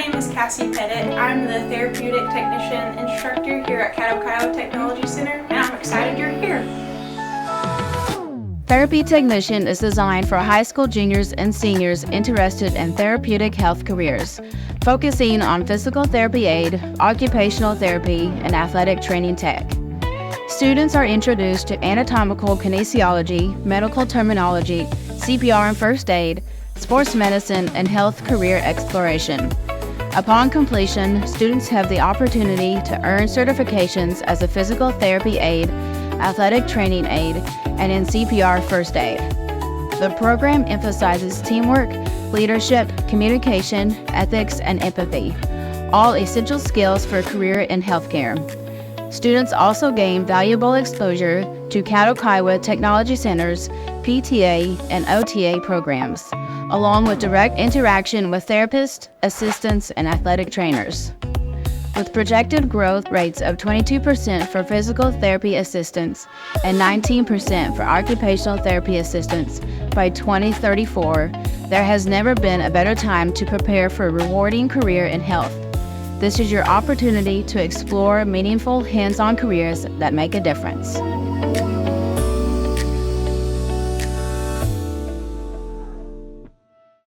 name is Cassie Pettit. I'm the Therapeutic Technician Instructor here at Caddo Technology Center, and I'm excited you're here. Therapy Technician is designed for high school juniors and seniors interested in therapeutic health careers, focusing on physical therapy aid, occupational therapy, and athletic training tech. Students are introduced to anatomical kinesiology, medical terminology, CPR and first aid, sports medicine, and health career exploration. Upon completion, students have the opportunity to earn certifications as a physical therapy aide, athletic training aide, and in CPR first aid. The program emphasizes teamwork, leadership, communication, ethics, and empathy, all essential skills for a career in healthcare. Students also gain valuable exposure to Kiowa Technology Center's PTA and OTA programs, along with direct interaction with therapists, assistants, and athletic trainers. With projected growth rates of 22% for physical therapy assistants and 19% for occupational therapy assistants by 2034, there has never been a better time to prepare for a rewarding career in health. This is your opportunity to explore meaningful hands-on careers that make a difference.